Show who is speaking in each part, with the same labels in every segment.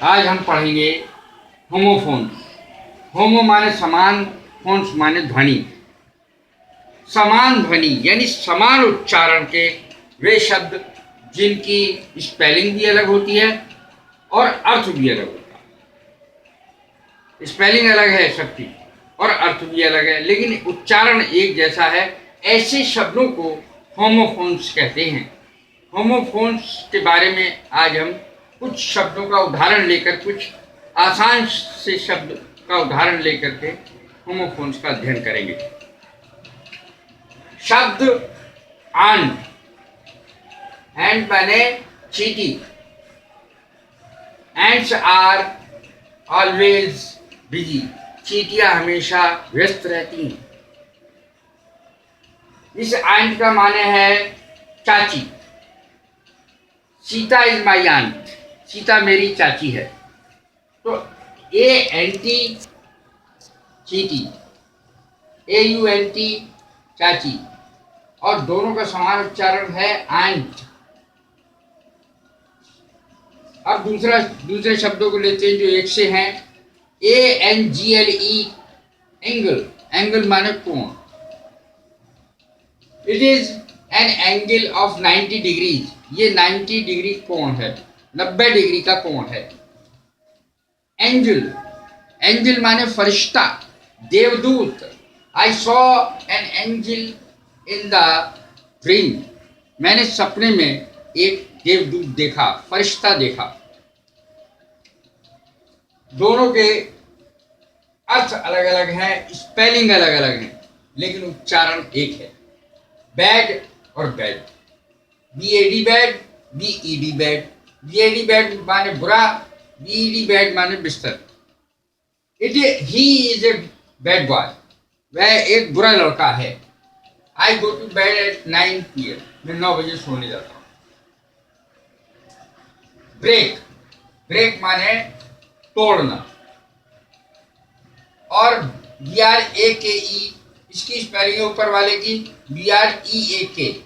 Speaker 1: आज हम पढ़ेंगे होमोफोन। होमो माने समान, फोन्स माने ध्वनि। समान ध्वनि यानी समान उच्चारण के वे शब्द जिनकी स्पेलिंग भी अलग होती है और अर्थ भी अलग होता है। स्पेलिंग अलग है सबकी और अर्थ भी अलग है, लेकिन उच्चारण एक जैसा है। ऐसे शब्दों को होमोफोन्स कहते हैं। होमोफोन्स के बारे में आज हम कुछ शब्दों का उदाहरण लेकर, कुछ आसान से शब्द का उदाहरण लेकर के होमोफोन्स का अध्ययन करेंगे। शब्द आंट। एंट माने चींटी। Ants are always busy. चींटियां हमेशा व्यस्त रहती हैं। इस आंट का माने है चाची। Sita is my aunt. Sita मेरी चाची है। तो ANT चीटी, AUNT चाची, और दोनों का समान उच्चारण है आंट। अब दूसरे शब्दों को लेते हैं जो एक से हैं। ANGLE angle. एंगल माने कोण। It is an angle of 90 degrees. ये 90 डिग्री कोण है, 90 डिग्री का कोण है। एंजल। एंजल माने फरिश्ता, देवदूत। I saw an angel in the dream. मैंने सपने में एक देवदूत देखा, फरिश्ता देखा। दोनों के अर्थ अलग अलग हैं, स्पेलिंग अलग अलग है, लेकिन उच्चारण एक है। बैड और bed. BAD bad, BED bed. BAD bad माने बुरा, BED बैड माने बिस्तर। He is a bad boy. वह एक बुरा लड़का है। I go to bed at 9 PM। मैं 9 बजे सोने जाता हूँ। ब्रेक। ब्रेक माने तोड़ना। और BRAKE, इसकी स्पेलिंग है ऊपर वाले की BREAK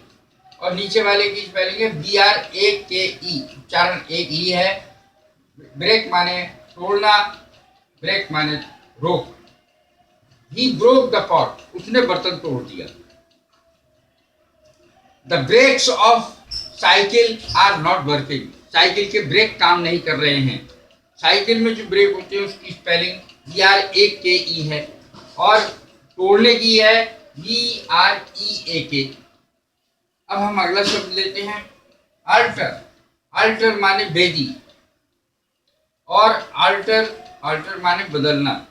Speaker 1: और नीचे वाले की स्पेलिंग है BRAKE। उच्चारण एक ही है। ब्रेक माने तोड़ना, ब्रेक माने रोक। He broke the pot। उसने बर्तन तोड़ दिया। The brakes of cycle are not working। Cycle के ब्रेक काम नहीं कर रहे हैं। साइकिल में जो ब्रेक होते हैं उसकी स्पेलिंग BRAKE है और तोड़ने की है BREAK। अब हम अगला शब्द लेते हैं अल्टर। अल्टर माने बेदी और अल्टर माने बदलना।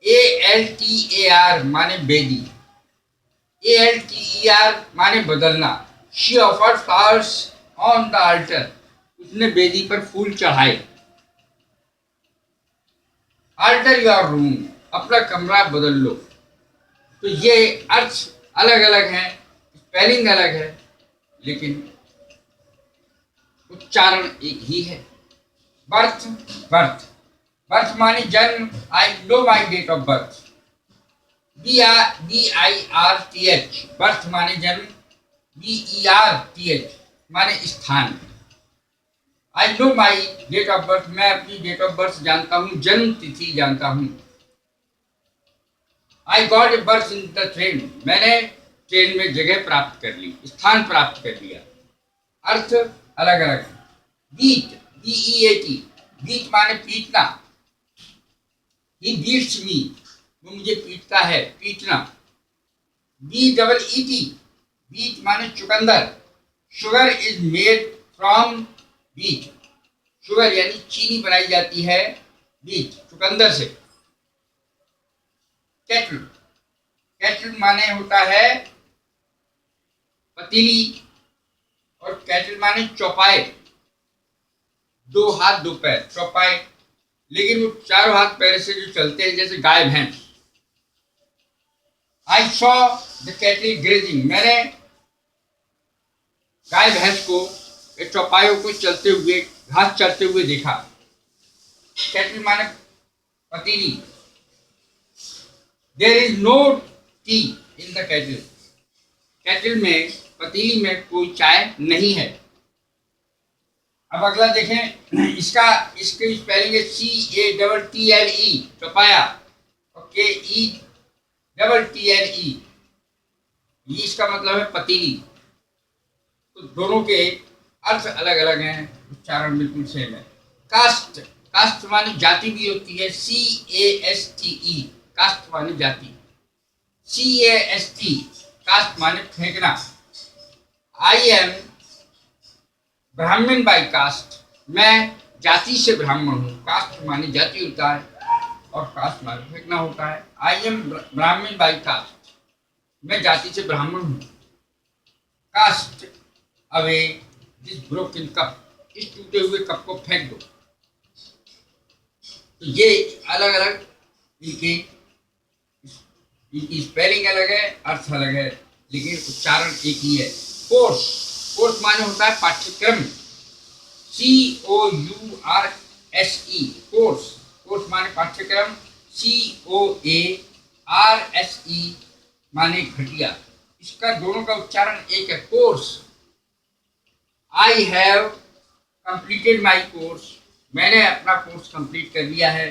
Speaker 1: ALTER माने बेदी, ALTER माने बदलना। She offered flowers on the altar। उसने बेदी पर फूल चढ़ाए। Alter your room। अपना कमरा बदल लो। तो ये अर्थ अलग अलग हैं, स्पेलिंग अलग है, लेकिन उच्चारण एक ही है। बर्थ। बर्थ। बर्थ माने जन्म। I know my date of birth. BIRTH। Birth माने जन्म। BERTH माने स्थान। I know my date of birth. मैं अपनी डेट ऑफ बर्थ जानता हूँ, जन्म तिथि जानता हूँ। I got a birth in the train. मैंने ट्रेन में जगह प्राप्त कर ली, स्थान प्राप्त कर लिया। अर्थ अलग अलग है। Beat, BEAT। बीट माने पीटना। He beats me. वो मुझे पीटता है, पीटना। BEET। बीट माने चुकंदर। Sugar is made from beet. Sugar यानी चीनी बनाई जाती है बीट, चुकंदर से। केटल। केटल माने होता है पतीली और केटल माने चौपाए। 2 हाथ 2 पैर, चौपाए। लेकिन वो चारों हाथ पैर से जो चलते हैं जैसे गाय भैंस। I saw the cattle grazing. मैंने गाय भैंस को, चौपायों को चलते हुए, घास चलते हुए देखा। कैटल माने पतीली। There is no tea in the kettle. Kettle में, पतीली में कोई चाय नहीं है। अब अगला देखें, इसकी स्पेलिंग है CATTLE, पपाया, और KETTLE, ये इसका मतलब है पतीली। तो दोनों के अर्थ अलग अलग हैं, उच्चारण बिल्कुल सेम है। कास्ट, कास्ट माने जाति भी होती है, CASTE, कास्ट माने जाति। CAST, कास्ट माने फेंकना। आई एम ब्राह्मण बाई कास्ट, मैं जाति से ब्राह्मण हूँ। कास्ट माने जाति होता है और कास्ट माने फेंकना होता है। I am Brahmin by caste, मैं जाति से ब्राह्मण हूँ। Cast away this broken cup, इस टूटे हुए कप को फेंक दो। तो ये अलग अलग इनकी स्पेलिंग अलग है, अर्थ अलग है, लेकिन उच्चारण एक ही है। कोर्स, कोर्स माने होता है पाठ्यक्रम, COURSE, कोर्स, कोर्स माने पाठ्यक्रम, COARSE माने घटिया। इसका दोनों का उच्चारण एक है, course. I have completed my course, मैंने अपना कोर्स कंप्लीट कर लिया है।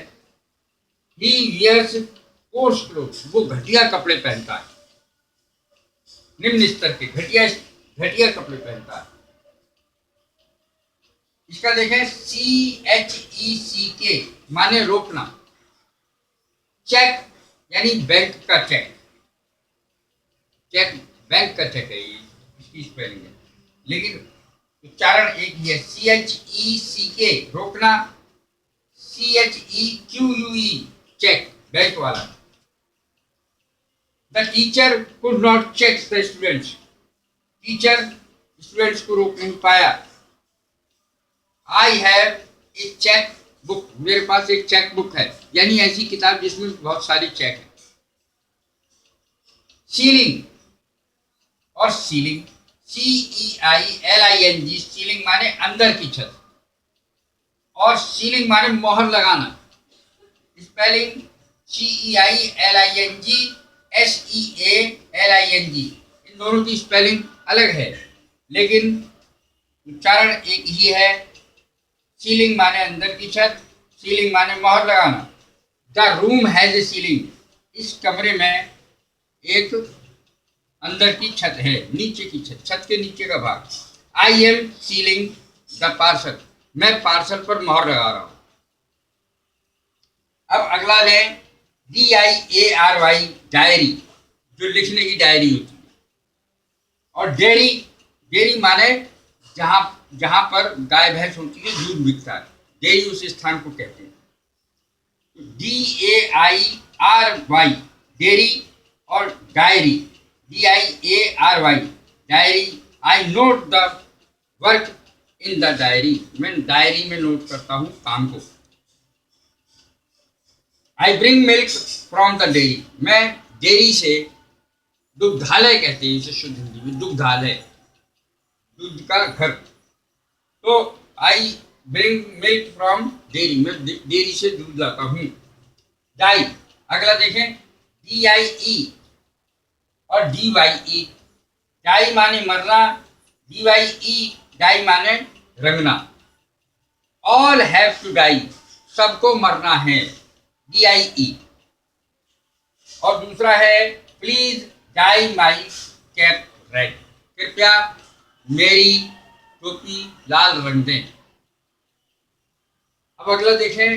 Speaker 1: ही वियर्स कोर्स क्लोथ्स, वो घटिया कपड़े पहनता है, निम्न स्तर के घटिया घटिया कपड़े पहनता है। इसका देखें, CHECK माने रोकना। चेक यानी बैंक का चेक, चेक बैंक का चेक है, ये इसकी स्पेलिंग है, लेकिन उच्चारण एक ही है। CHECK रोकना, CHEQUE चेक बैंक वाला। The teacher could not check the students, teacher students को रोक नहीं पाया। I have a cheque book, मेरे पास एक चेक बुक है, यानी ऐसी किताब जिसमें बहुत सारी चेक है। सीलिंग और सीलिंग, CEILING, सीलिंग माने अंदर की छत, और सीलिंग माने मोहर लगाना। स्पेलिंग CEILING SEALING, इन दोनों की स्पेलिंग अलग है, लेकिन उच्चारण एक ही है। सीलिंग माने अंदर की छत, सीलिंग माने मोहर लगाना। The room has a ceiling, इस कमरे में एक अंदर की छत है, नीचे की छत, छत के नीचे का भाग। I am ceiling the parcel, मैं पार्सल पर मोहर लगा रहा हूं। अब अगला लें, DIARY, डायरी, जो लिखने की डायरी होती है। और डेयरी, डेयरी माने जहां जहां पर गाय भैंस होती है, दूध बिकता है, डेयरी उस स्थान को कहते हैं। DAIRY डेयरी, और diary DIARY diary. I note the work in the diary, मैं डायरी में नोट करता हूँ काम को। I bring milk from the dairy, मैं डेयरी से, दुग्धालय कहते हैं इसे शुद्ध हिंदी में, दुग्धालय, दूध का घर। तो I bring milk from dairy, मैं डेयरी से दूध लाता हूँ। डाई, अगला देखें, DIE और DYE, डाई माने मरना, DYE डाई माने रंगना। ऑल हैव टू डाई, सबको मरना है, DIE। और दूसरा है, please dye my cap red, कृपया मेरी टोपी लाल रंग दें। अब अगला देखें,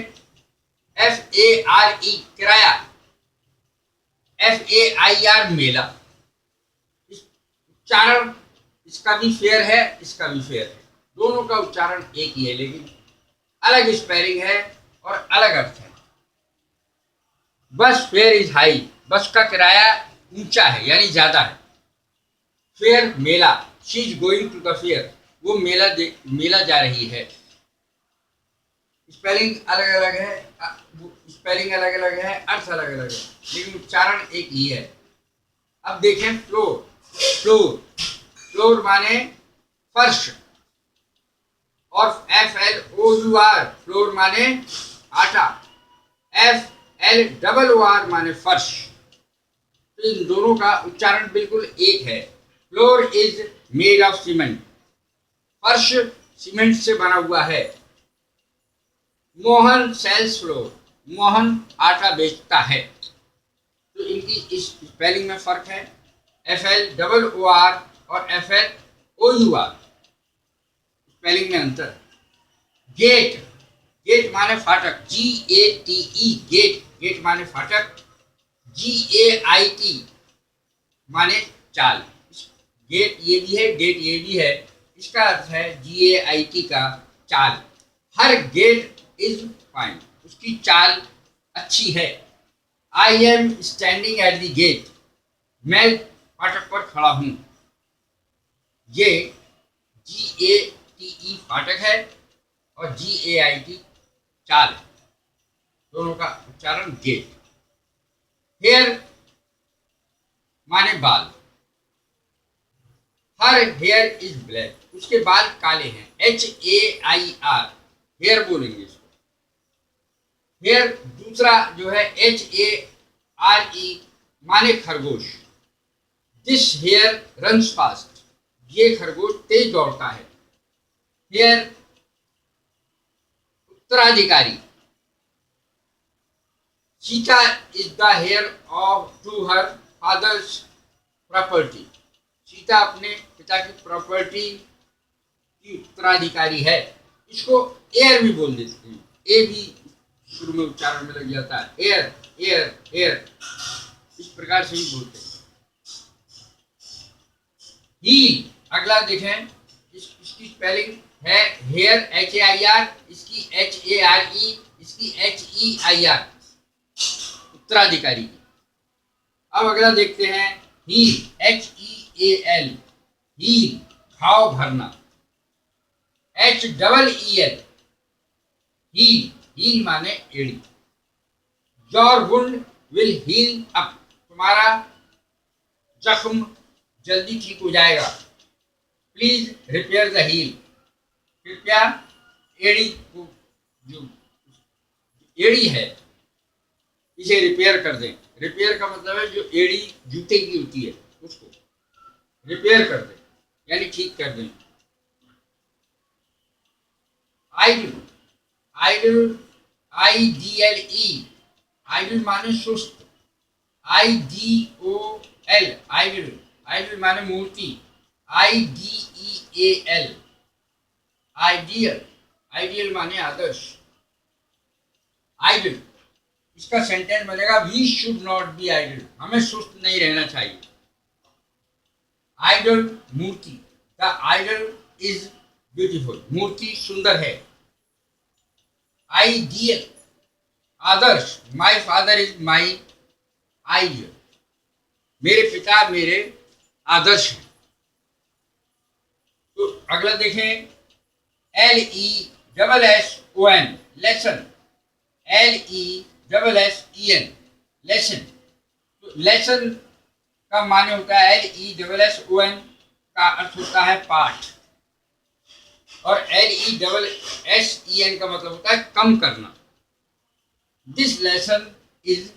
Speaker 1: FARE किराया, FAIR मेला। उच्चारण इसका भी फेयर है, इसका भी फेयर है, दोनों का उच्चारण एक ही है, लेकिन अलग स्पेलिंग है और अलग अर्थ है। बस फेयर इज हाई, बस का किराया ऊंचा है यानी ज्यादा है। फेयर मेला, she is going to the fair, वो मेला जा रही है। स्पेलिंग अलग अलग है, स्पेलिंग अलग अलग है, अर्थ अलग अलग है, लेकिन उच्चारण एक ही है। अब देखें, फ्लोर, फ्लोर, फ्लोर माने फर्श, और FLOUR फ्लोर माने आटा, FLOOR माने फर्श। तो इन दोनों का उच्चारण बिल्कुल एक है। Floor is made of cement, फर्श सीमेंट से बना हुआ है। मोहन सेल्स फ्लोर, मोहन आटा बेचता है। तो इनकी इस स्पेलिंग में फर्क है, FLOOR और FLOUR, स्पेलिंग में अंतर। गेट, गेट माने फाटक, GATE, गेट, गेट माने फाटक। GAIT माने चाल। गेट ये भी है, गेट ये भी है, इसका अर्थ है GAIT का चाल। हर गेट इज फाइन, उसकी चाल अच्छी है। I am standing at the gate, मैं फाटक पर खड़ा हूं। ये GATE फाटक है और GAIT चाल है, दोनों का उच्चारण गेट। हेयर माने बाल, हर हेयर इज ब्लैक, उसके बाल काले हैं। HAIR, हेयर बोलेंगे इसको। हेयर दूसरा जो है HARE माने खरगोश। दिस हेयर रन्स फास्ट, ये खरगोश तेज दौड़ता है। हेयर उत्तराधिकारी, Sita is the heir of to her father's property, Sita अपने पिता की प्रॉपर्टी की उत्तराधिकारी है। इसको एयर भी बोल देते हैं, ए भी शुरू में उच्चारण में लग जाता है। एयर, एयर, एयर, इस प्रकार से ही बोलते हैं। हील, अगला देखें, इसकी स्पेलिंग है हेयर HAIR, इसकी HARE, इसकी HEIR, उत्तराधिकारी की। अब अगला देखते हैं हील, HEAL, हील, घाव भरना। HEEL, हील, हील माने एड़ी। Your wound will heal up, तुम्हारा जख्म जल्दी ठीक हो जाएगा। प्लीज रिपेयर द हील, कृपया एड़ी को, जो एड़ी है इसे रिपेयर कर दें। रिपेयर का मतलब है जो एड़ी जूते की होती है उसको रिपेयर कर दें, यानी ठीक कर दें। आइडल, आइडल, IDLE, आइडल माने सुस्त। IDOL, आइडल, आइडल माने मूर्ति। IDEAL, आइडियल, आइडियल माने आदर्श। आइडल, इसका सेंटेंस बनेगा we should not be idle, हमें सुस्त नहीं रहना चाहिए। आइडल, मूर्ति, द आइडल इज ब्यूटीफुल, मूर्ति सुंदर है। आइडियल, आदर्श, my father is my ideal, मेरे पिता मेरे आदर्श हैं। तो अगला देखें LESSON, लेसन, LESSEN, लेसन। तो लेसन का माने होता है LESSON, का अर्थ होता है पाठ, और LESSEN का मतलब होता है कम करना। दिस लेसन इज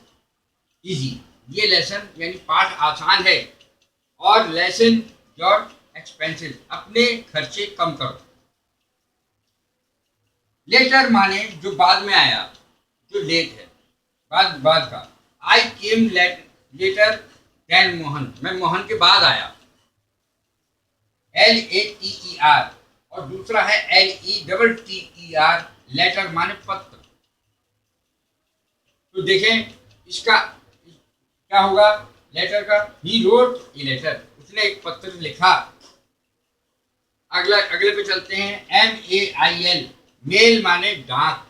Speaker 1: इजी, ये लेसन यानी पाठ आसान है। और लेसन योर एक्सपेंसेस, अपने खर्चे कम करो। लेटर माने जो बाद में आया, जो लेट है, बाद का। आई केम लेटर देन मोहन, मैं मोहन के बाद आया। LATER, और दूसरा है LETTER, लेटर माने पत्र। तो देखें इसका क्या होगा लेटर का, ही रोट ए लेटर, उसने एक पत्र लिखा। अगले पे चलते हैं MAIL, मेल माने डाक,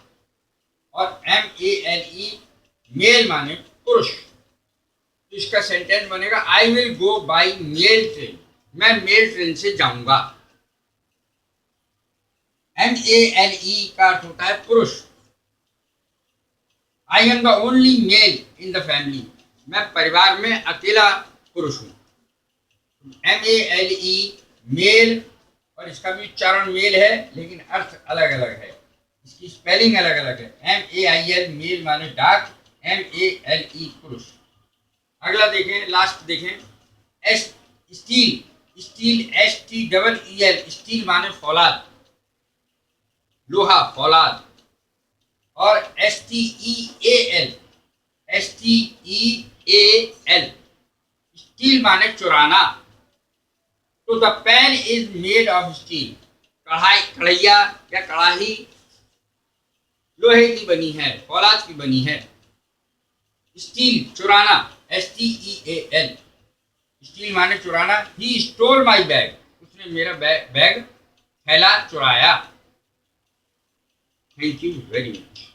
Speaker 1: और MALE, मेल माने पुरुष। तो इसका सेंटेंस बनेगा I will go by mail train, मैं मेल ट्रेन से जाऊंगा। MALE का अर्थ होता है पुरुष। I am the only male in the family, मैं परिवार में अकेला पुरुष हूँ। MALE, मेल, और इसका भी उच्चारण मेल है लेकिन अर्थ अलग अलग है, इसकी स्पेलिंग अलग अलग है। MAIL, मेल माने डाक, MALE, पुरुष। अगला देखें, लास्ट देखें, स्टील, स्टील, STEEL, स्टील माने फौलाद। लोहा, फौलाद। और STEAL, STEAL, स्टील माने चुराना। तो the pan is made of steel, कढ़ाई, कढ़ैया या कढ़ाई लोहे की बनी है, फौलाद की बनी है। स्टील, चुराना, STEAL, स्टील माने चुराना। ही स्टोल माई बैग, उसने मेरा बैग थैला चुराया। Thank you very much.